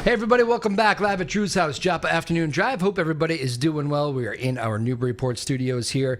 Hey everybody, welcome back live at Drew's house, Joppa Afternoon Drive. Hope everybody is doing well. We are in our Newburyport studios here.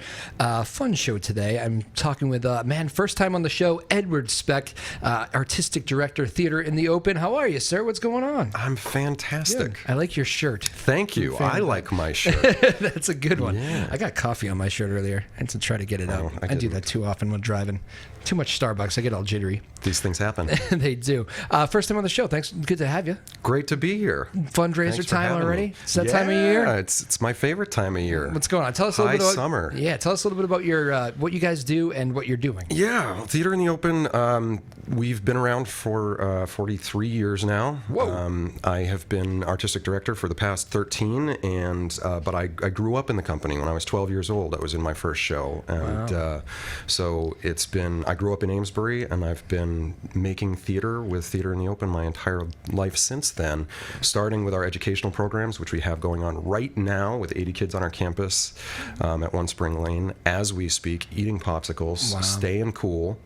Fun show today. I'm talking with, first time on the show, Edward Speck, Artistic Director, Theater in the Open. How are you, sir? What's going on? I'm fantastic. Good. I like your shirt. Thank you. I like my shirt. That's a good one. Yeah. I got coffee on my shirt earlier. I had to try to get it out. I do that too often when driving. Too much Starbucks. I get all jittery. These things happen. They do. First time on the show. Thanks. Good to have you. Great to be here. Fundraiser time already? It's that time of year? Yeah, it's my favorite time of year. What's going on? Tell us a little bit about summer. Yeah, tell us a little bit about your what you guys do and what you're doing. Yeah, Theater in the Open. We've been around for 43 years now. Whoa. I have been artistic director for the past 13, and but I grew up in the company when I was 12 years old. I was in my first show, and Wow. So it's been. I grew up in Amesbury, and I've been making theater with Theater in the Open my entire life since then, starting with our educational programs, which we have going on right now with 80 kids on our campus at One Spring Lane as we speak, eating popsicles, Wow. staying cool.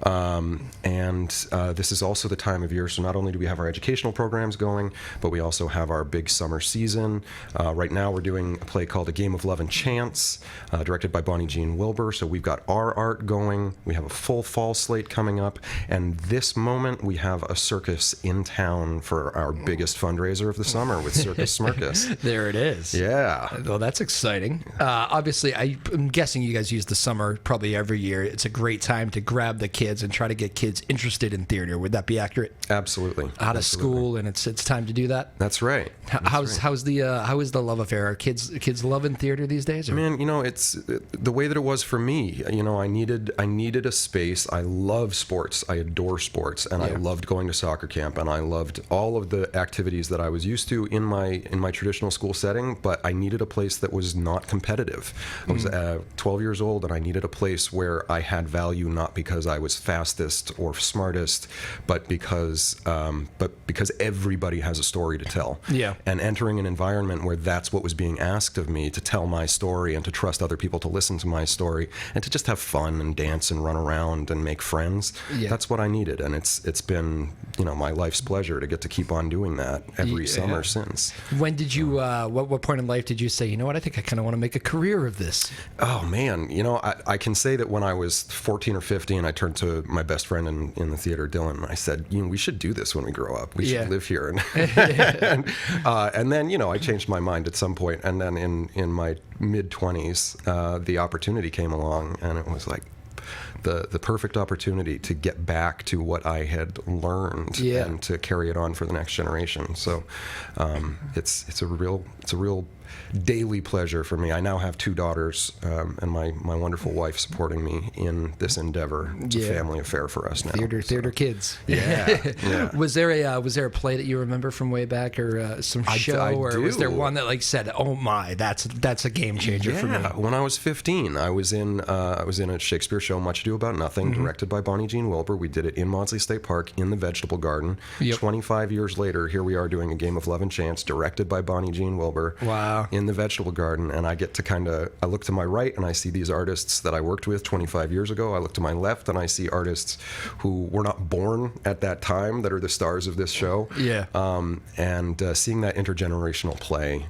And this is also the time of year, so not only do we have our educational programs going, but we also have our big summer season. Right now we're doing a play called A Game of Love and Chance, directed by Bonnie Jean Wilbur, so we've got our art going. We have a full fall slate coming up, and this moment we have a circus in town for our biggest fundraiser of the summer with Circus Smirkus. There it is. Yeah. Well, that's exciting. Obviously, I'm guessing you guys use the summer probably every year. It's a great time to grab the kids and try to get kids interested in theater. Would that be accurate? Absolutely. Out of school, and it's time to do that. That's right. How is the love affair? Are kids loving theater these days? Or? Man, it's the way that it was for me. I needed a space. I love sports. I adore sports, and I loved going to soccer camp, and I loved all of the activities that I was used to in my traditional school setting. But I needed a place that was not competitive. I was 12 years old, and I needed a place where I had value, not because I was fastest or smartest, but because everybody has a story to tell. Yeah. And entering an environment where that's what was being asked of me, to tell my story and to trust other people to listen to my story and to just have fun and dance and run around and make friends. Yeah. That's what I needed, and it's been my life's pleasure to get to keep on doing that every summer since. When did you? What point in life did you say, you know what? I think I kind of want to make a career of this. Oh man, I can say that when I was 14 or 15, I turned to my best friend in the theater, Dylan, and I said, we should do this when we grow up. We should live here. And then I changed my mind at some point, and then in my mid-20s, the opportunity came along, and it was like the perfect opportunity to get back to what I had learned and to carry it on for the next generation. So it's a real daily pleasure for me. I now have 2 daughters, and my wonderful wife supporting me in this endeavor. It's a family affair for us now. Theater kids. Yeah. Was there a play that you remember from way back, or some show, or was there one that said, "Oh my, that's a game changer for me"? When I was 15, I was in a Shakespeare show, Much Ado About Nothing, directed by Bonnie Jean Wilbur. We did it in Maudsley State Park in the Vegetable Garden. 25 years later, here we are doing A Game of Love and Chance, directed by Bonnie Jean Wilbur. Wow. In the Vegetable Garden, and I get to I look to my right and I see these artists that I worked with 25 years ago. I look to my left and I see artists who were not born at that time that are the stars of this show. Yeah. And seeing that intergenerational play,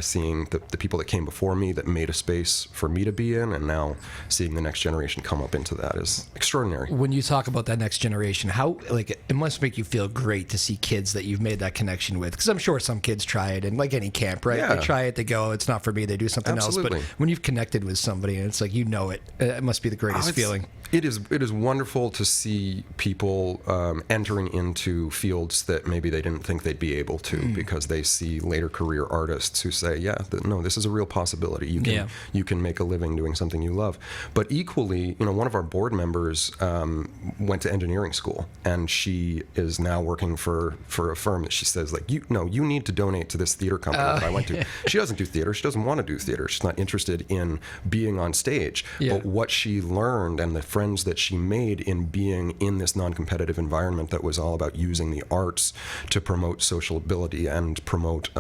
seeing the people that came before me that made a space for me to be in, and now seeing the next generation come up into that is extraordinary. When you talk about that next generation, how it must make you feel great to see kids that you've made that connection with, because I'm sure some kids try it, and like any camp, right? Yeah. They try it, they go, it's not for me, they do something Absolutely. else. But when you've connected with somebody and it's like, it must be the greatest feeling. It is wonderful to see people entering into fields that maybe they didn't think they'd be able to, because they see later career artists who say, no, this is a real possibility. You can make a living doing something you love. But equally, one of our board members went to engineering school, and she is now working for a firm that she says, you need to donate to this theater company that I went to. She doesn't do theater. She doesn't want to do theater. She's not interested in being on stage. Yeah. But what she learned and the friends that she made in being in this non-competitive environment that was all about using the arts to promote social ability and promote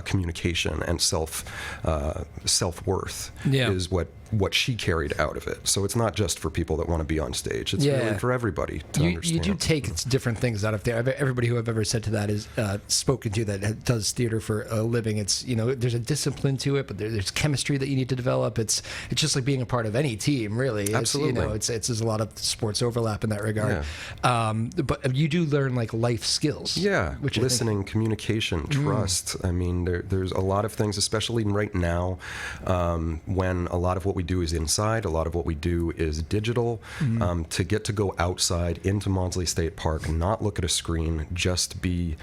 communication and self-worth is what what she carried out of it. So it's not just for people that want to be on stage. It's really for everybody to understand. You do take different things out of there. Everybody who I've ever said to that is spoken to that does theater for a living. It's, there's a discipline to it, but there's chemistry that you need to develop. It's just like being a part of any team, really. Absolutely. It's there's a lot of sports overlap in that regard. But you do learn like life skills. Yeah, which listening, communication, trust. I mean, there's a lot of things, especially right now, when a lot of what we do is inside, a lot of what we do is digital. To get to go outside into Maudsley State Park and not look at a screen, just be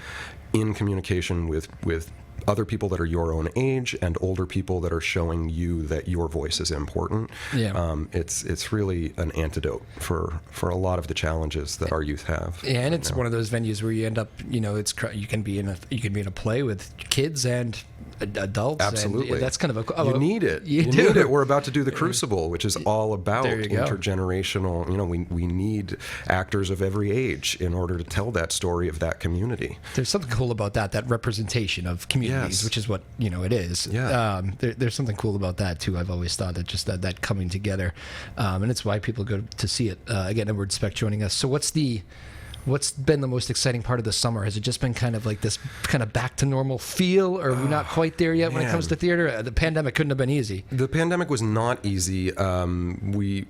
in communication with other people that are your own age and older people that are showing you that your voice is important. It's really an antidote for a lot of the challenges that our youth have. Yeah, and it's one of those venues where you end up, you can be in a play with kids and adults. Absolutely. And that's kind of you need it. You need it. We're about to do the Crucible, which is all about intergenerational. We need actors of every age in order to tell that story of that community. There's something cool about that representation of communities, which is what it is. There's something cool about that too. I've always thought that just that coming together, and it's why people go to see it. Again, Edward Speck joining us. So what's been the most exciting part of the summer? Has it just been kind of like this kind of back to normal feel, or are we not quite there yet when it comes to theater? The pandemic couldn't have been easy. The pandemic was not easy. The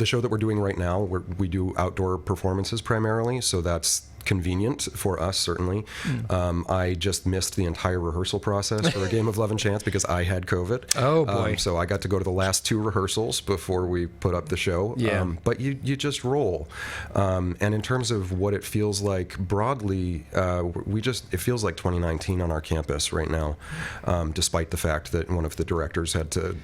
show that we're doing right now, we do outdoor performances primarily, so that's convenient for us, certainly. I just missed the entire rehearsal process for A Game of Love and Chance because I had COVID. Oh, boy. So I got to go to the last 2 rehearsals before we put up the show. But you just roll. And in terms of what it feels like broadly, it feels like 2019 on our campus right now, despite the fact that one of the directors had to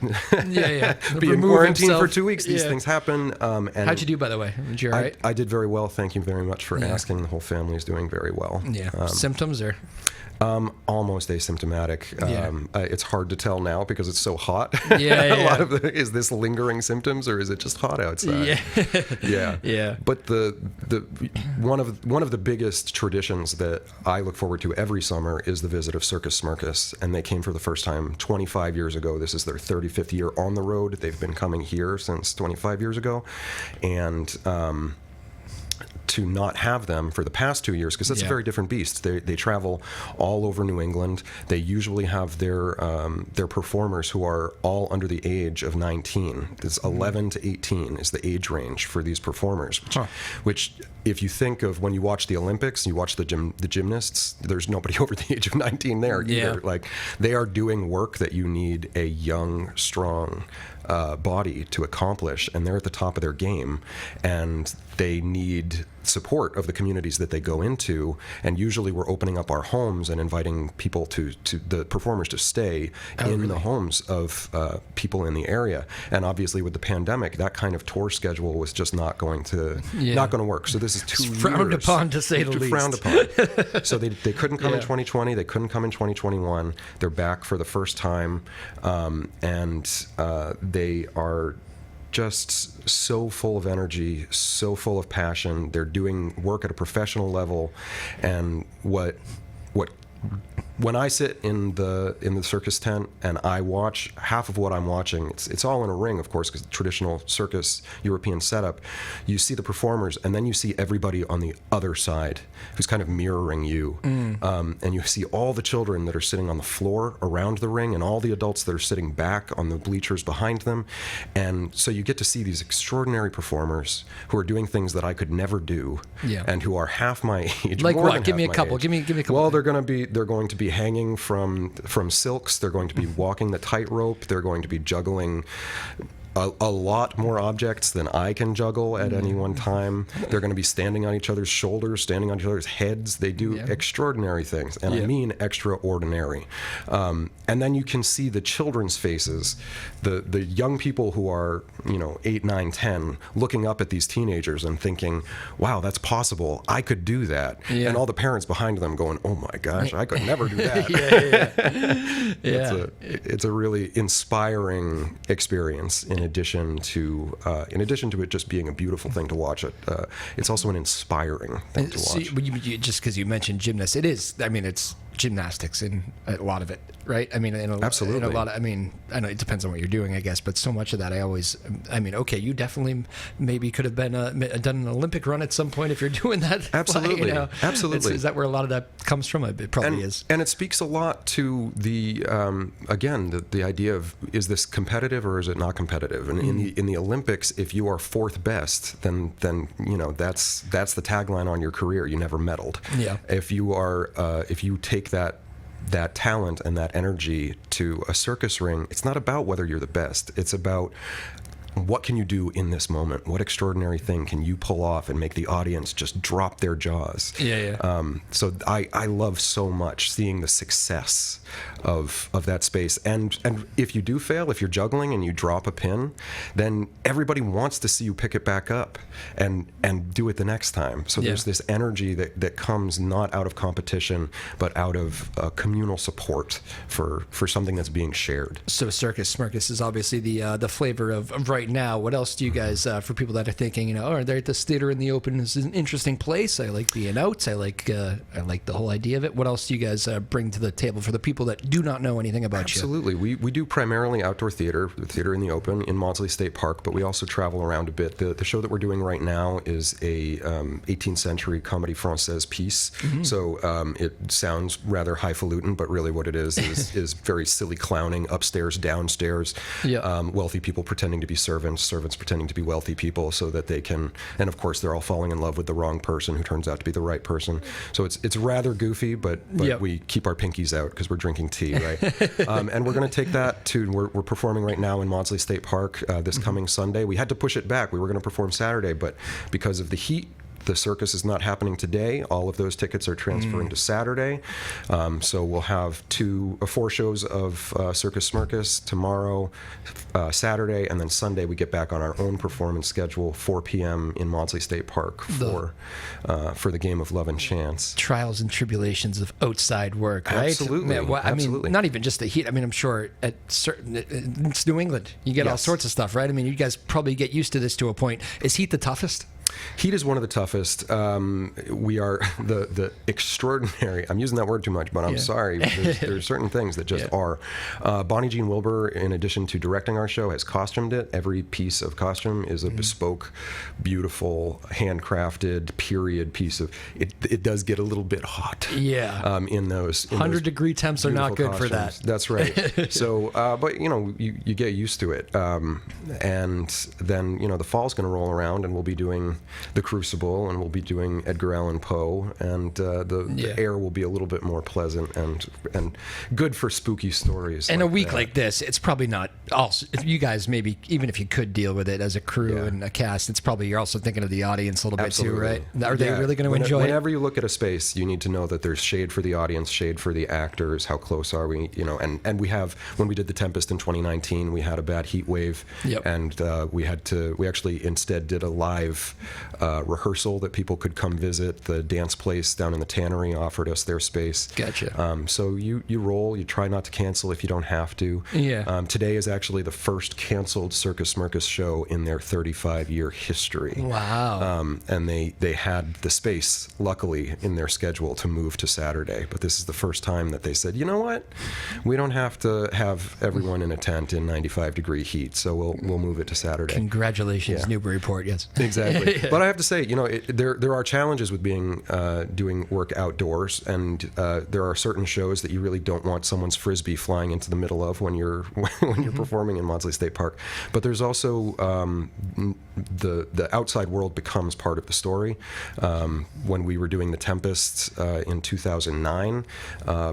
be in quarantine for 2 weeks. These things happen. And how'd you do, by the way? Did you all right? I did very well. Thank you very much for asking. The whole family is doing very well. Symptoms or? Almost asymptomatic. It's hard to tell now because it's so hot. A lot of is this lingering symptoms or is it just hot outside? But the one of the biggest traditions that I look forward to every summer is the visit of Circus Smirkus, and they came for the first time 25 years ago. This is their 35th year on the road. They've been coming here since 25 years ago, and to not have them for the past 2 years, because that's a very different beast. They travel all over New England. They usually have their performers who are all under the age of 19. It's 11 to 18 is the age range for these performers, which if you think of when you watch the Olympics, you watch the gymnasts, there's nobody over the age of 19 there either. Like, they are doing work that you need a young, strong body to accomplish, and they're at the top of their game, and they need support of the communities that they go into, and usually we're opening up our homes and inviting people to the performers to stay in the homes of people in the area. And obviously with the pandemic, that kind of tour schedule was just not going to work. So this is 2 years. Frowned upon, to say the least. Frowned upon. So they couldn't come in 2020. They couldn't come in 2021. They're back for the first time, and they are just so full of energy, so full of passion. They're doing work at a professional level, and when I sit in the circus tent and I watch, half of what I'm watching, it's all in a ring, of course, because traditional circus European setup, you see the performers and then you see everybody on the other side who's kind of mirroring you. And you see all the children that are sitting on the floor around the ring and all the adults that are sitting back on the bleachers behind them. And so you get to see these extraordinary performers who are doing things that I could never do, and who are half my age. Like more what? than Give me a half my couple. age. Give me a couple. Well, they're going to be hanging from silks. They're going to be walking the tightrope. They're going to be juggling a lot more objects than I can juggle at any one time. They're going to be standing on each other's shoulders, standing on each other's heads. They do extraordinary things, and I mean extraordinary. And then you can see the children's faces, the young people who are 8, 9, 10, looking up at these teenagers and thinking, wow, that's possible. I could do that. And all the parents behind them going, oh my gosh, I could never do that. It's a really inspiring experience. In addition to it just being a beautiful thing to watch, it's also an inspiring thing to watch. Just because you mentioned gymnasts, it is. I mean, it's gymnastics in a lot of it, right? I mean, Absolutely. In a lot of, I mean, I know it depends on what you're doing, I guess, but so much of that, okay, you definitely maybe could have been done an Olympic run at some point if you're doing that. Absolutely. You know? Absolutely. Is that where a lot of that comes from? It probably is. And it speaks a lot to the again the idea of, is this competitive or is it not competitive? And in the Olympics, if you are fourth best, then that's the tagline on your career. You never medaled. Yeah. If you take that talent and that energy to a circus ring, it's not about whether you're the best. It's about what can you do in this moment? What extraordinary thing can you pull off and make the audience just drop their jaws? So I love so much seeing the success of that space. And if you do fail, if you're juggling and you drop a pin, then everybody wants to see you pick it back up and do it the next time. So there's this energy that comes not out of competition, but out of communal support for something that's being shared. So Circus Smirkus is obviously the flavor of right now. What else do you guys, for people that are thinking, they're at this theater in the open, this is an interesting place, I like being out, I like the whole idea of it. What else do you guys bring to the table for the people that do not know anything about Absolutely. We do primarily outdoor theater in the open in Maudsley State Park, but we also travel around a bit. The show that we're doing right now is a 18th century comédie française piece. Mm-hmm. So it sounds rather highfalutin, but really what it is very silly clowning, upstairs, downstairs, wealthy people pretending to be servants pretending to be wealthy people so that they can, and of course they're all falling in love with the wrong person who turns out to be the right person. So it's rather goofy, but we keep our pinkies out because we're drinking tea, right? And we're going to take that to, we're performing right now in Maudsley State Park this coming Sunday. We had to push it back. We were going to perform Saturday, but because of the heat, the circus is not happening today. All of those tickets are transferring to Saturday. So we'll have 4 shows of Circus Smirkus tomorrow, Saturday, and then Sunday we get back on our own performance schedule, 4 p.m. in Maudsley State Park for the game of Love and Chance. Trials and tribulations of outside work, right? Absolutely. I mean, not even just the heat. I mean, I'm sure it's New England. You get all sorts of stuff, right? I mean, you guys probably get used to this to a point. Is heat the toughest? Heat is one of the toughest. We are the extraordinary. I'm using that word too much, but I'm sorry. There's certain things that just are. Bonnie Jean Wilbur, in addition to directing our show, has costumed it. Every piece of costume is a bespoke, beautiful, handcrafted, period piece of. It does get a little bit hot. Yeah. In those 100-degree temps are not good costumes. For that. That's right. So, but you get used to it, and then the fall's going to roll around, and we'll be doing The Crucible, and we'll be doing Edgar Allan Poe, and the air will be a little bit more pleasant and good for spooky stories. And a week like this, it's probably not. Also, you guys maybe even if you could deal with it as a crew and a cast, it's probably you're also thinking of the audience a little bit too, right? Are they really going to enjoy it? Whenever you look at a space, you need to know that there's shade for the audience, shade for the actors. How close are we? And we have, when we did The Tempest in 2019, we had a bad heat wave, and we actually instead did a live rehearsal that people could come visit. The dance place down in the Tannery offered us their space. Gotcha. So you roll, you try not to cancel if you don't have to. Yeah. Today is actually the first canceled Circus Smirkus show in their 35-year history. Wow. And they had the space, luckily, in their schedule to move to Saturday. But this is the first time that they said, you know what? We don't have to have everyone in a tent in 95-degree heat, so we'll move it to Saturday. Congratulations, Newburyport. Yes. Exactly. But I have to say, there are challenges with doing work outdoors, and there are certain shows that you really don't want someone's frisbee flying into the middle of when you're performing in Maudsley State Park. But there's also the outside world becomes part of the story. When we were doing The Tempest in 2009,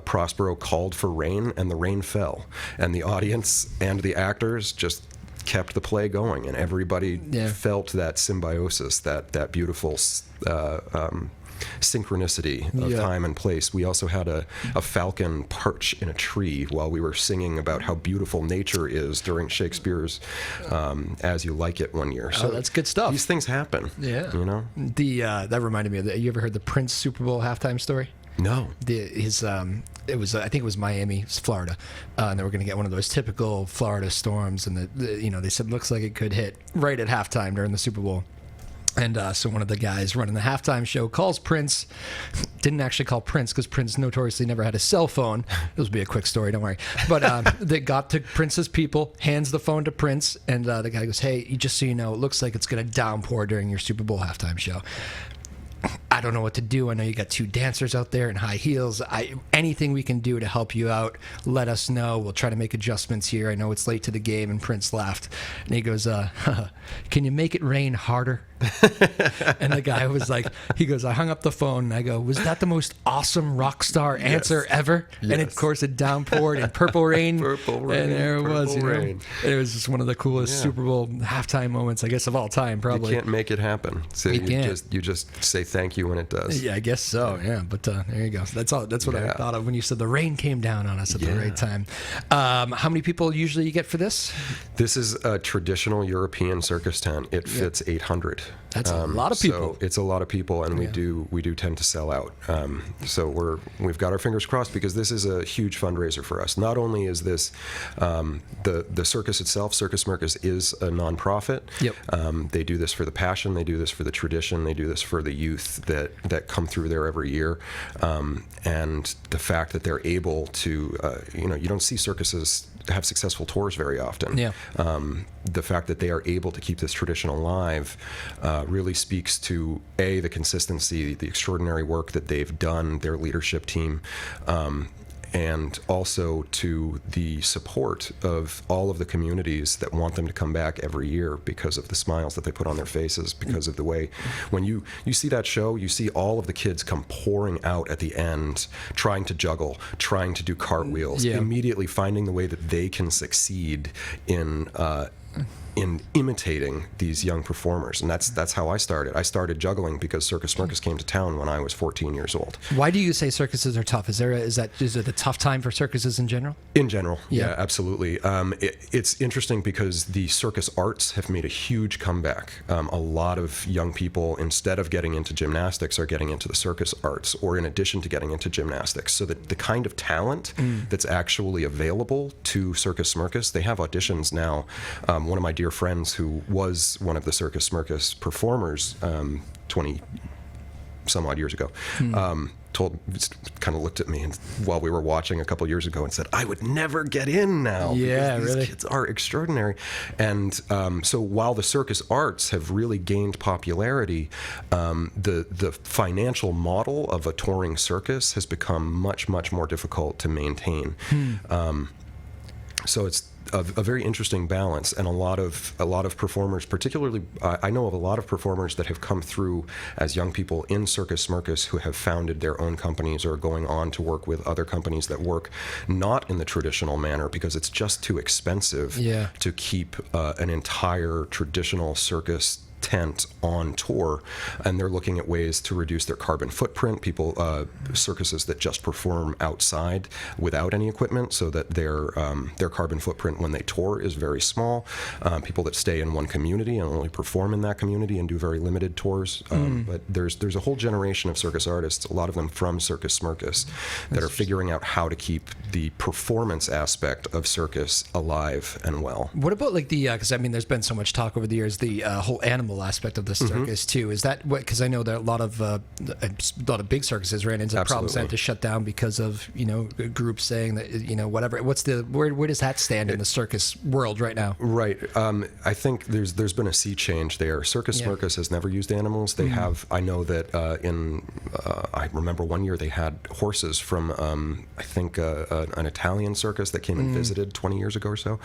Prospero called for rain, and the rain fell, and the audience and the actors just kept the play going, and everybody felt that symbiosis, that beautiful synchronicity of time and place. We also had a falcon perch in a tree while we were singing about how beautiful nature is during Shakespeare's As You Like It one year. So that's good stuff. These things happen. Yeah. That reminded me of you ever heard the Prince Super Bowl halftime story? No. It was I think it was Miami, Florida, and they were going to get one of those typical Florida storms, and they said looks like it could hit right at halftime during the Super Bowl. And so one of the guys running the halftime show calls Prince. Didn't actually call Prince because Prince notoriously never had a cell phone. This will be a quick story, don't worry. But they got to Prince's people, hands the phone to Prince, and the guy goes, "Hey, just so you know, it looks like it's going to downpour during your Super Bowl halftime show. I don't know what to do. I know you got 2 dancers out there in high heels. Anything we can do to help you out, let us know. We'll try to make adjustments here. I know it's late to the game." And Prince laughed. And he goes, "Can you make it rain harder?" And the guy was like, he goes, "I hung up the phone and I go, was that the most awesome rock star answer ever?" Yes. And of course it downpoured in Purple Rain. Purple Rain. And there it was. You know? Rain. It was just one of the coolest Super Bowl halftime moments, I guess, of all time, probably. You can't make it happen. So you just say thank you when it does. Yeah, I guess so. Yeah, but there you go. That's all. That's what I thought of when you said the rain came down on us at the right time. How many people usually you get for this? This is a traditional European circus tent. It fits 800. That's a lot of people. So it's a lot of people, and we do tend to sell out. So we've got our fingers crossed because this is a huge fundraiser for us. Not only is this the circus itself, Circus Smirkus is a nonprofit. Yep. They do this for the passion. They do this for the tradition. They do this for the youth that come through there every year. And the fact that they're able to, you don't see circuses have successful tours very often. Yeah. The fact that they are able to keep this tradition alive really speaks to the consistency, the extraordinary work that they've done, their leadership team, and also to the support of all of the communities that want them to come back every year because of the smiles that they put on their faces, because of the way when you see that show, you see all of the kids come pouring out at the end, trying to juggle, trying to do cartwheels, immediately finding the way that they can succeed in imitating these young performers. And that's how I started. I started juggling because Circus Smirkus came to town when I was 14 years old. Why do you say circuses are tough? Is it a tough time for circuses in general? In general, yeah, absolutely. It's interesting because the circus arts have made a huge comeback. A lot of young people, instead of getting into gymnastics, are getting into the circus arts, or in addition to getting into gymnastics. So that the kind of talent that's actually available to Circus Smirkus, they have auditions now. One of my dear friends who was one of the Circus Smirkus performers 20 some odd years ago kind of looked at me while we were watching a couple years ago and said, "I would never get in now." Yeah, because these kids are extraordinary. And so while the circus arts have really gained popularity, the financial model of a touring circus has become much, much more difficult to maintain. So it's a very interesting balance, and a lot of performers, particularly I know of a lot of performers that have come through as young people in Circus Smirkus who have founded their own companies or are going on to work with other companies that work not in the traditional manner because it's just too expensive to keep an entire traditional circus tent on tour, and they're looking at ways to reduce their carbon footprint. Circuses that just perform outside without any equipment, so that their carbon footprint when they tour is very small. People that stay in one community and only perform in that community and do very limited tours. But there's a whole generation of circus artists, a lot of them from Circus Smirkus, that are figuring out how to keep the performance aspect of circus alive and well. What about because there's been so much talk over the years, the whole animal aspect of the circus too. Is that what? Because I know that a lot of big circuses ran into problems and had to shut down because of groups saying that whatever. Where does that stand in the circus world right now? Right. I think there's been a sea change there. Circus Smirkus has never used animals. They have. I know that I remember one year they had horses from I think an Italian circus that came and visited 20 years ago or so,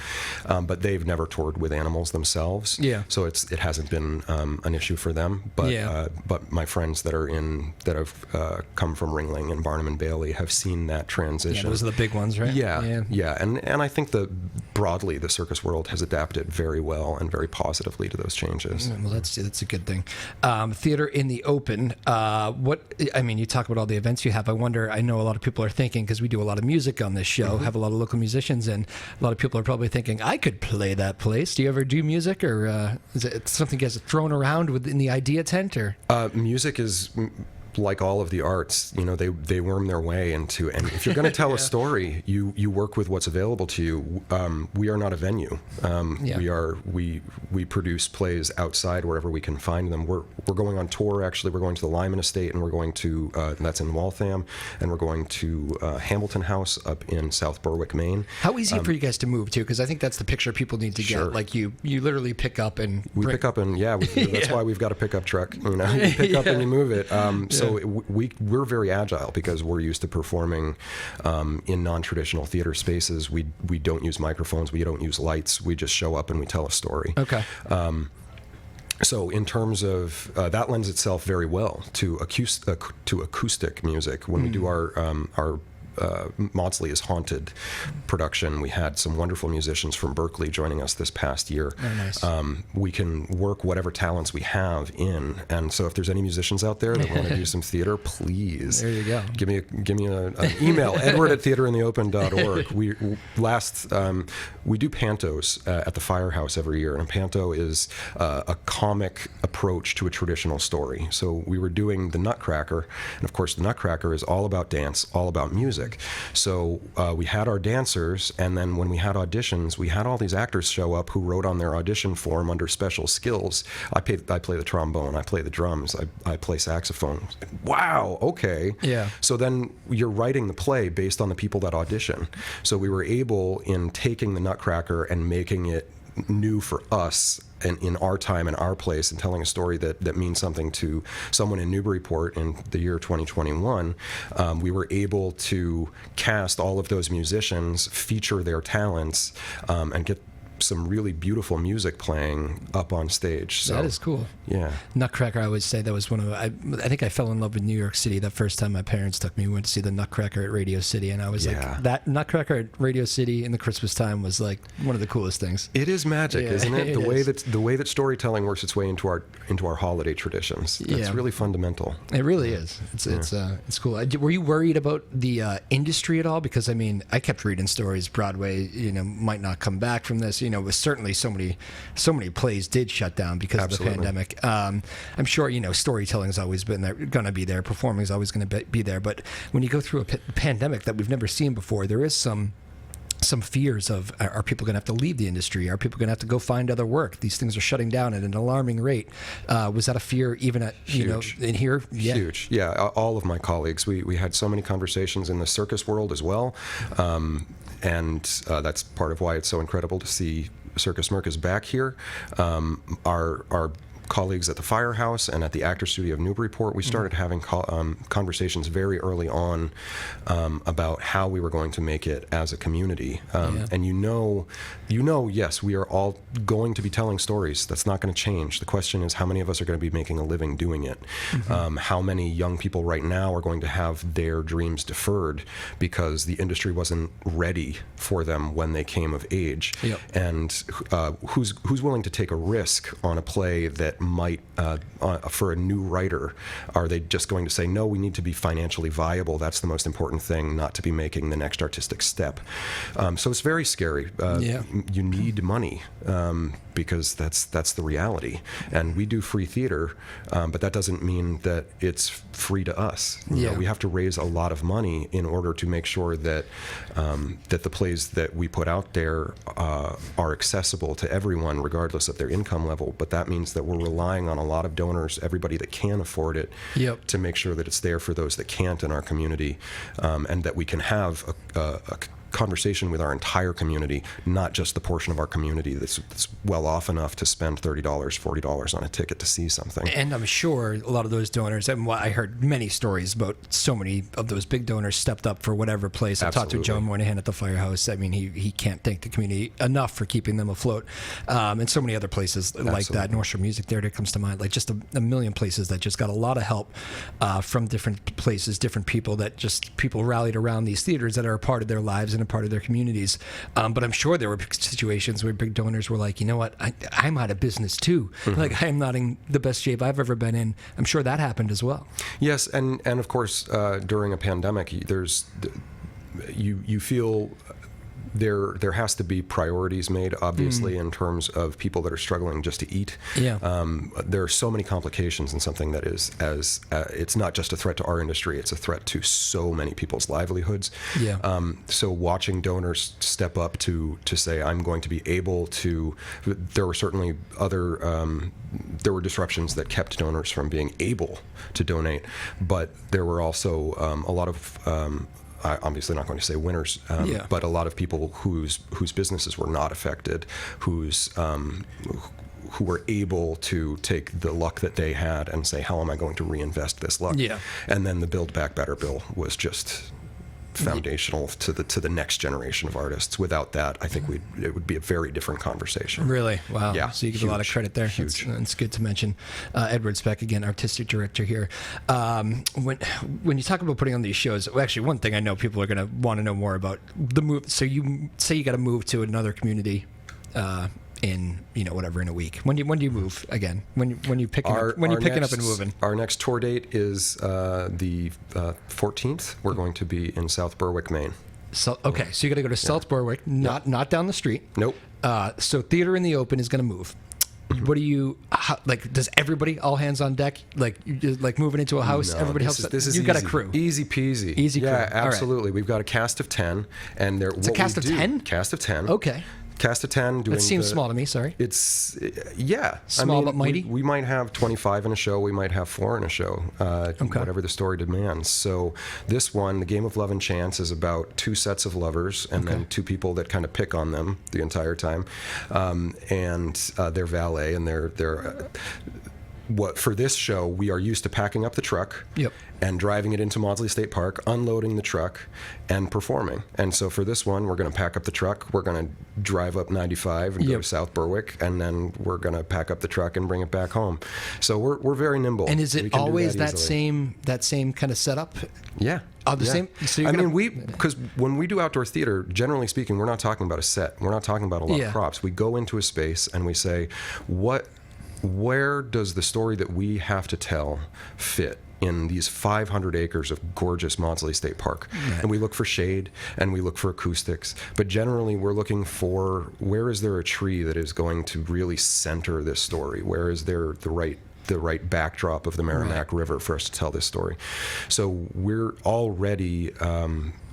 but they've never toured with animals themselves. Yeah. So it hasn't been an issue for them, but my friends that have come from Ringling and Barnum and Bailey have seen that transition. Yeah, those are the big ones, right? Yeah. And I think broadly the circus world has adapted very well and very positively to those changes. Well, that's a good thing. Theater in the open. You talk about all the events you have. I know a lot of people are thinking, because we do a lot of music on this show, have a lot of local musicians, and a lot of people are probably thinking, I could play that place. Do you ever do music, or is it something you guys thrown around within the idea tent, or? Music is like all of the arts, they worm their way into, and if you're going to tell a story, you work with what's available to you. We are not a venue. We produce plays outside wherever we can find them. We're going on tour. Actually, we're going to the Lyman Estate, and we're going to that's in Waltham, and we're going to Hamilton House up in South Berwick, Maine. How easy for you guys to move to? Because I think that's the picture people need to Sure. get. Like you literally pick up and Pick up and that's why we've got a pickup truck. You pick up and you move it. So we're very agile because we're used to performing in non-traditional theater spaces. We don't use microphones. We don't use lights. We just show up and we tell a story. Okay. So in terms of that lends itself very well to acoustic music. When we do our Maudsley is Haunted production, we had some wonderful musicians from Berkeley joining us this past year. Oh, nice. We can work whatever talents we have in, and so if there's any musicians out there that want to do some theater, please. There you go. Give me an email, edward@theaterintheopen.org. We do pantos at the Firehouse every year, and a panto is a comic approach to a traditional story. So we were doing the Nutcracker, and of course the Nutcracker is all about dance, all about music. So we had our dancers, and then when we had auditions, we had all these actors show up who wrote on their audition form under special skills. I play the trombone, I play the drums, I play saxophone. Wow, okay. Yeah. So then you're writing the play based on the people that audition. So we were able, in taking the Nutcracker and making it new for us and in our time and our place, and telling a story that means something to someone in Newburyport in the year 2021, we were able to cast all of those musicians, feature their talents, and get some really beautiful music playing up on stage. So, that is cool. Yeah. Nutcracker, I always say that was one of I think I fell in love with New York City the first time my parents took me. We went to see the Nutcracker at Radio City, and I was like, that Nutcracker at Radio City in the Christmas time was like one of the coolest things. It is magic, isn't it? The way that storytelling works its way into our holiday traditions. That's really fundamental. It really is. It's cool. Were you worried about the industry at all? Because I mean, I kept reading stories. Broadway, might not come back from this. Certainly so many plays did shut down because Absolutely. of the pandemic. I'm sure storytelling's always been there, going to be there. Performing's always going to be there. But when you go through a pandemic that we've never seen before, there is some fears of, are people going to have to leave the industry? Are people going to have to go find other work? These things are shutting down at an alarming rate. Was that a fear even at in here? Yeah. Huge. Yeah, all of my colleagues. We had so many conversations in the circus world as well, and that's part of why it's so incredible to see Circus Smirkus back here. Our colleagues at the Firehouse and at the Actors Studio of Newburyport, we started having conversations very early on about how we were going to make it as a community. And yes, we are all going to be telling stories. That's not going to change. The question is, how many of us are going to be making a living doing it? How many young people right now are going to have their dreams deferred because the industry wasn't ready for them when they came of age? Yep. And who's willing to take a risk on a play that might, for a new writer, are they just going to say, no, we need to be financially viable? That's the most important thing, not to be making the next artistic step. So it's very scary. You need money because that's the reality. And we do free theater, but that doesn't mean that it's free to us. We have to raise a lot of money in order to make sure that that the plays that we put out there are accessible to everyone, regardless of their income level. But that means that we're relying on a lot of donors, everybody that can afford it, to make sure that it's there for those that can't in our community, and that we can have a conversation with our entire community, not just the portion of our community that's well off enough to spend $30, $40 on a ticket to see something. And I'm sure a lot of those donors, and I heard many stories about so many of those big donors stepped up for whatever place. I talked to Joe Moynihan at the Firehouse. I mean, he can't thank the community enough for keeping them afloat. And so many other places like that. North Shore Music Theater comes to mind. Like just a million places that just got a lot of help from different places, different people that just people rallied around these theaters that are a part of their lives and a part of their communities. But I'm sure there were situations where big donors were like, you know what, I'm out of business too. Like I'm not in the best shape I've ever been in. I'm sure that happened as well. Yes, and of course during a pandemic, you feel there has to be priorities made, obviously, in terms of people that are struggling just to eat. Yeah. There are so many complications in something that is it's not just a threat to our industry; it's a threat to so many people's livelihoods. Yeah. So watching donors step up to say, I'm going to be able to. There were certainly other. There were disruptions that kept donors from being able to donate, but there were also a lot of. I'm obviously not going to say winners, but a lot of people whose businesses were not affected, who were able to take the luck that they had and say, how am I going to reinvest this luck? Yeah. And then the Build Back Better bill was just foundational to the next generation of artists. Without that, I think it would be a very different conversation. Really? Wow. Yeah. So you give a lot of credit there. Huge. That's good to mention. Edward Speck, again, artistic director here. When you talk about putting on these shows, well, actually, one thing I know people are going to want to know more about the move. So you say you got to move to another community. In in a week. When do you move again? When you picking up and moving? Our next tour date is the 14th. We're going to be in South Berwick, Maine. So okay, so you got to go to South Berwick, not down the street. Nope. So Theater in the Open is going to move. What do you does everybody all hands on deck? Like moving into a house, no, everybody helps. This is you got a crew. Easy peasy. Easy crew. Yeah, All absolutely. We've got a cast of 10, and it's a cast of 10. Cast of 10. Okay. Cast of 10 doing that seems small to me, sorry. It's, Small but mighty? We might have 25 in a show. We might have 4 in a show, whatever the story demands. So this one, The Game of Love and Chance, is about 2 sets of lovers and then 2 people that kind of pick on them the entire time. And their valet and their what for this show, we are used to packing up the truck and driving it into Maudsley State Park, unloading the truck, and performing. And so for this one, we're going to pack up the truck, we're going to drive up 95 and go to South Berwick, and then we're going to pack up the truck and bring it back home. So we're very nimble. And is it always that same kind of setup? Yeah. Same. So because when we do outdoor theater, generally speaking, we're not talking about a set. We're not talking about a lot of props. We go into a space and we say, where does the story that we have to tell fit in these 500 acres of gorgeous Maudsley State Park? Right. And we look for shade and we look for acoustics, but generally we're looking for, where is there a tree that is going to really center this story? Where is there the right backdrop of the Merrimack River for us to tell this story? So we're already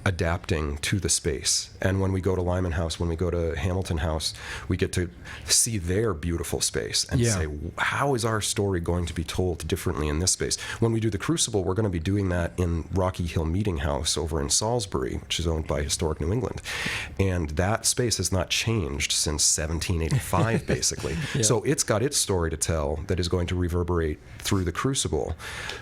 adapting to the space. And when we go to Lyman House, when we go to Hamilton House, we get to see their beautiful space and say, how is our story going to be told differently in this space? When we do the Crucible, we're going to be doing that in Rocky Hill Meeting House over in Salisbury, which is owned by Historic New England. And that space has not changed since 1785, basically. So it's got its story to tell that is going to reverberate through the Crucible.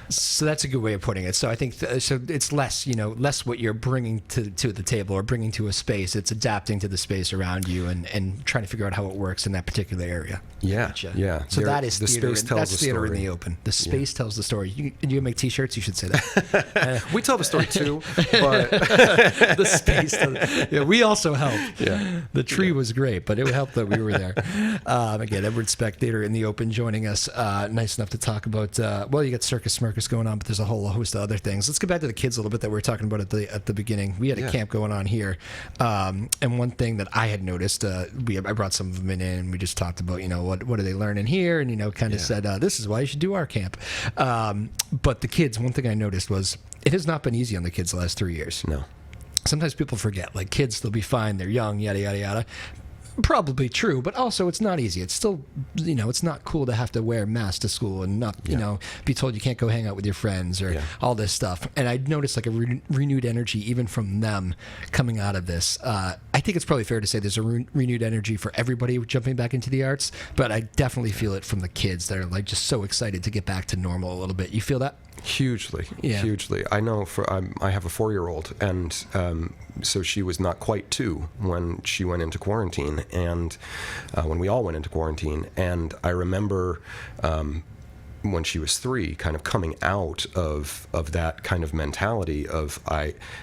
So that's a good way of putting it. So I think so it's less what you're bringing to the table or bringing to a space. It's adapting to the space around you and trying to figure out how it works in that particular area. Gotcha. So that is theater. That's Theater in the Open. The space tells the story. You make T-shirts. You should say that. We tell the story too, but the space. We also helped. The tree was great, but it helped that we were there. Again, Edward Speck, Theater in the Open, joining us. Nice enough to talk about. You got Circus Smirkus going on, but there's a whole host of other things. Let's get back to the kids a little bit that we were talking about at the beginning. We had a camp going on here, and one thing that I had noticed, I brought some of them in, and we just talked about, what are they learning here, and kind of said, this is why you should do our camp. But the kids, one thing I noticed was it has not been easy on the kids the last 3 years. No. Sometimes people forget, like kids, they'll be fine, they're young, yada yada yada. Probably true, but also it's not easy. It's still, it's not cool to have to wear a mask to school and not, be told you can't go hang out with your friends or all this stuff. And I noticed like a renewed energy even from them coming out of this. I think it's probably fair to say there's a renewed energy for everybody jumping back into the arts, but I definitely feel it from the kids that are like just so excited to get back to normal a little bit. You feel that? Hugely. I know I have a 4-year-old, and so she was not quite 2 when she went into quarantine, and when we all went into quarantine. And I remember when she was 3, kind of coming out of that kind of mentality of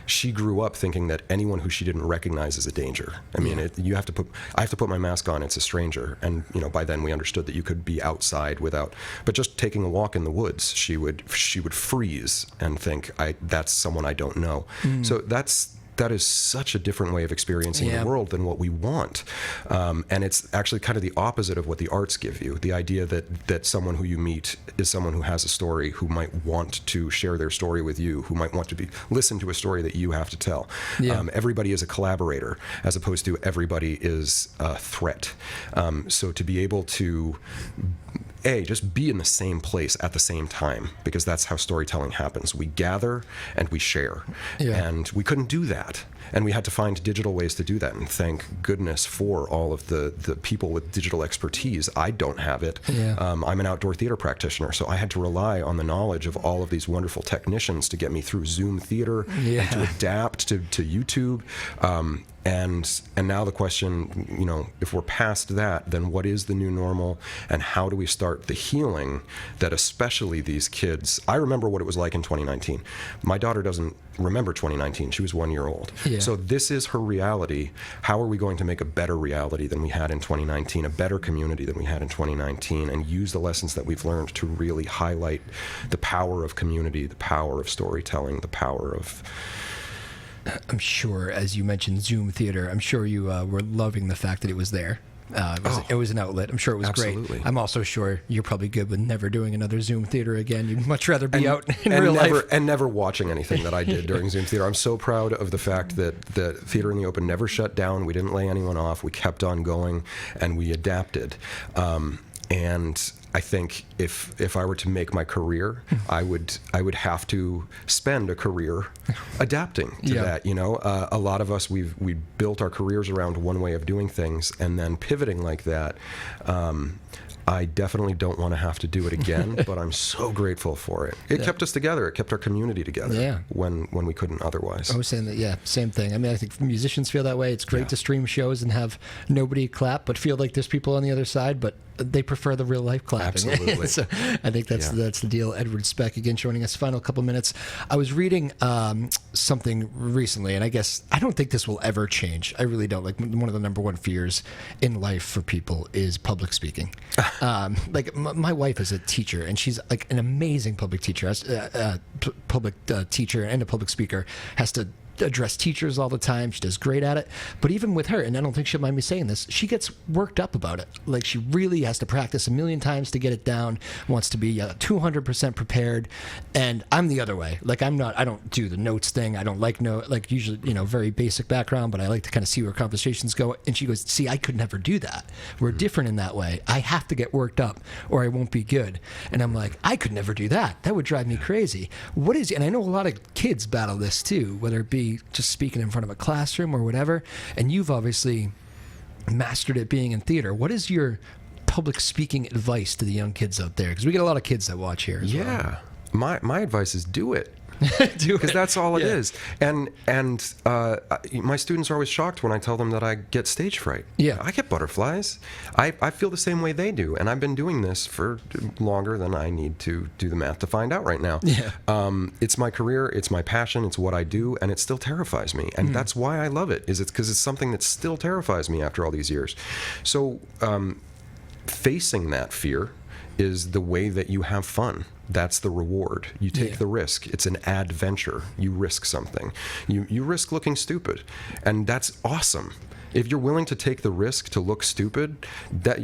she grew up thinking that anyone who she didn't recognize is a danger. I mean, I have to put my mask on, it's a stranger. And by then we understood that you could be outside but just taking a walk in the woods, she would freeze and think that's someone I don't know. So that is such a different way of experiencing the world than what we want. And it's actually kind of the opposite of what the arts give you. The idea that someone who you meet is someone who has a story, who might want to share their story with you, who might want to listen to a story that you have to tell. Everybody is a collaborator, as opposed to everybody is a threat. So to be able to just be in the same place at the same time, because that's how storytelling happens. We gather and we share. And we couldn't do that. And we had to find digital ways to do that. And thank goodness for all of the people with digital expertise. I don't have it. I'm an outdoor theater practitioner, so I had to rely on the knowledge of all of these wonderful technicians to get me through Zoom theater and to adapt to YouTube. And now the question, if we're past that, then what is the new normal, and how do we start the healing that especially these kids? I remember what it was like in 2019. My daughter doesn't remember 2019. She was 1 year old. So this is her reality. How are we going to make a better reality than we had in 2019, a better community than we had in 2019, and use the lessons that we've learned to really highlight the power of community, the power of storytelling, the power of... I'm sure, as you mentioned, Zoom theater, I'm sure you were loving the fact that it was there. It was an outlet. I'm sure it was absolutely great. I'm also sure you're probably good with never doing another Zoom theater again. You'd much rather be out in real life. And never watching anything that I did during Zoom theater. I'm so proud of the fact that Theater in the Open never shut down. We didn't lay anyone off. We kept on going, and we adapted. And I think if I were to make my career, I would have to spend a career adapting to that. A lot of us, we built our careers around one way of doing things, and then pivoting like that. I definitely don't want to have to do it again, but I'm so grateful for it. It kept us together. It kept our community together when we couldn't otherwise. I was saying that, same thing. I mean, I think musicians feel that way. It's great to stream shows and have nobody clap, but feel like there's people on the other side, but they prefer the real life clapping. Absolutely. So I think that's the deal. Edward Speck, again, joining us. Final couple minutes. I was reading something recently, and I guess I don't think this will ever change. I really don't. Like, one of the number one fears in life for people is public speaking. My wife is a teacher, and she's like an amazing public teacher. Public teacher and a public speaker, has to address teachers all the time. She does great at it. But even with her, and I don't think she'll mind me saying this, she gets worked up about it. Like, she really has to practice a million times to get it down, wants to be 200% prepared. And I'm the other way. Like, I don't do the notes thing. I don't like usually, very basic background, but I like to kind of see where conversations go. And she goes, see, I could never do that. We're different in that way. I have to get worked up or I won't be good. And I'm like, I could never do that. That would drive me crazy. And I know a lot of kids battle this too, whether it be just speaking in front of a classroom or whatever, and you've obviously mastered it being in theater. What is your public speaking advice to the young kids out there? Because we get a lot of kids that watch here as well. My advice is do it. Do it. Because that's all it is. And my students are always shocked when I tell them that I get stage fright. I get butterflies. I feel the same way they do, and I've been doing this for longer than I need to do the math to find out right now. It's my career, it's my passion, it's what I do, and it still terrifies me. And that's why I love it, is it's because it's something that still terrifies me after all these years. So facing that fear is the way that you have fun. That's the reward. You take the risk. It's an adventure. You risk something. You risk looking stupid, and that's awesome. If you're willing to take the risk to look stupid, that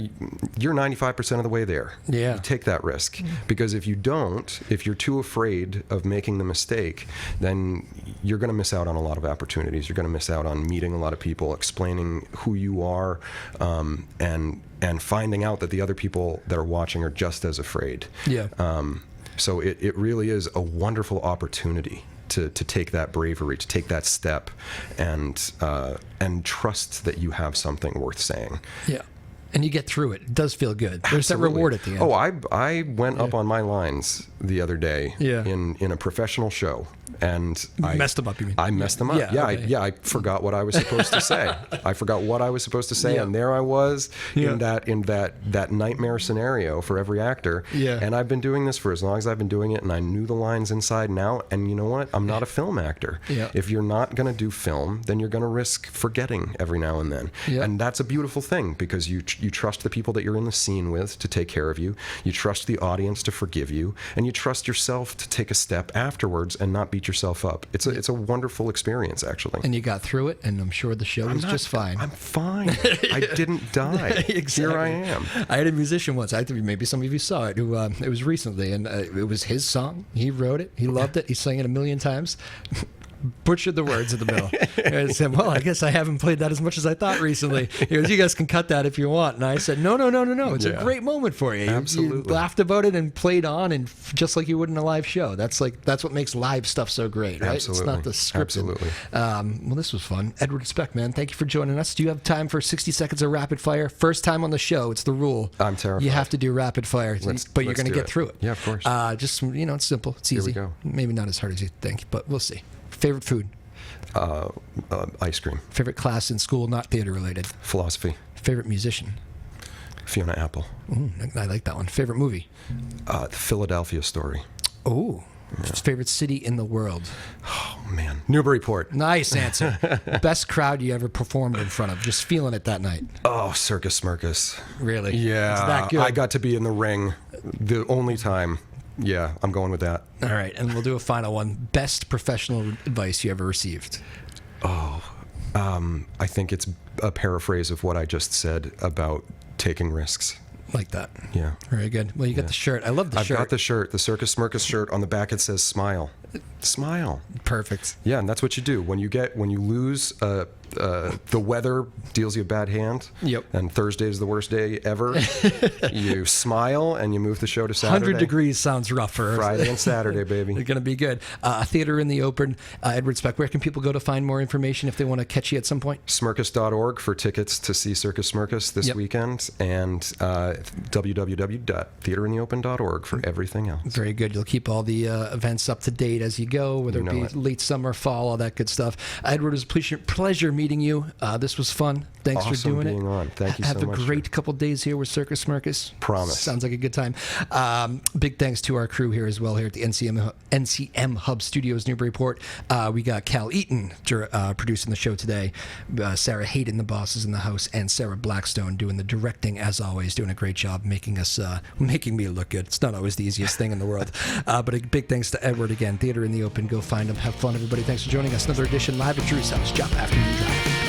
you're 95% of the way there. You take that risk. Because if you don't, if you're too afraid of making the mistake, then you're going to miss out on a lot of opportunities. You're going to miss out on meeting a lot of people, explaining who you are, and finding out that the other people that are watching are just as afraid. So it really is a wonderful opportunity to take that bravery, to take that step, and trust that you have something worth saying. And you get through it. It does feel good. There's that reward at the end. Oh, I went up on my lines the other day in a professional show. And I messed them up, you mean? I messed them up. I forgot what I was supposed to say. I forgot what I was supposed to say, and there I was in that nightmare scenario for every actor. And I've been doing this for as long as I've been doing it, and I knew the lines inside and out. And you know what? I'm not a film actor. If you're not going to do film, then you're going to risk forgetting every now and then. And that's a beautiful thing, because you trust the people that you're in the scene with to take care of you. You trust the audience to forgive you, and you you trust yourself to take a step afterwards and not beat yourself up. It's a wonderful experience, actually. And you got through it, and I'm sure the show was just fine. I'm fine. I didn't die. Exactly. Here I am. I had a musician once. I think maybe some of you saw it. Who it was recently, and it was his song. He wrote it. He loved it. He sang it a million times. Butchered the words in the middle. And I said, well, I guess I haven't played that as much as I thought recently. He goes, you guys can cut that if you want. And I said, no. It's a great moment for you. Absolutely. You laughed about it and played on, and just like you would in a live show. That's what makes live stuff so great, right? Absolutely. It's not the scripted. Absolutely. Well, this was fun. Edward Speck, man, thank you for joining us. Do you have time for 60 seconds of rapid fire? First time on the show. It's the rule. I'm terrified. You have to do rapid fire, but you're going to get through it. Yeah, of course. Just, it's simple. It's easy. Here we go. Maybe not as hard as you think, but we'll see. Favorite food? Ice cream. Favorite class in school, not theater related? Philosophy. Favorite musician? Fiona Apple. I like that one. Favorite movie? The Philadelphia Story. Oh. Yeah. Favorite city in the world? Oh, man. Newburyport. Nice answer. Best crowd you ever performed in front of? Just feeling it that night. Oh, Circus Smirkus. Really? Yeah. It's that good? I got to be in the ring the only time. Yeah, I'm going with that. All right, and we'll do a final one. Best professional advice you ever received? I think it's a paraphrase of what I just said about taking risks. Like that. Yeah. Very good. Well, you got the shirt. I love the shirt. I've got the shirt, the Circus Smirkus shirt. On the back it says smile. Smile. Perfect. Yeah, and that's what you do. When you lose, the weather deals you a bad hand. Yep. And Thursday is the worst day ever. You smile and you move the show to Saturday. 100 degrees sounds rougher. Friday and Saturday, baby. They're going to be good. Theater in the Open. Edward Speck, where can people go to find more information if they want to catch you at some point? Smirkus.org for tickets to see Circus Smirkus this weekend, and www.theaterintheopen.org for everything else. Very good. You'll keep all the events up to date as you go, whether it be late summer, fall, all that good stuff. Edward, it was a pleasure meeting you. This was fun. Thanks for doing it. On. Thank you so much. Have a great couple days here with Circus Smirkus. Promise. Sounds like a good time. Big thanks to our crew here as well, here at the NCM Hub Studios, Newburyport. We got Cal Eaton producing the show today. Sarah Hayden, the boss, is in the house, and Sarah Blackstone doing the directing, as always, doing a great job making me look good. It's not always the easiest thing in the world. But a big thanks to Edward again. Theater in the Open. Go find them. Have fun, everybody. Thanks for joining us. Another edition live at Drew's house. Joppa Afternoon Drive.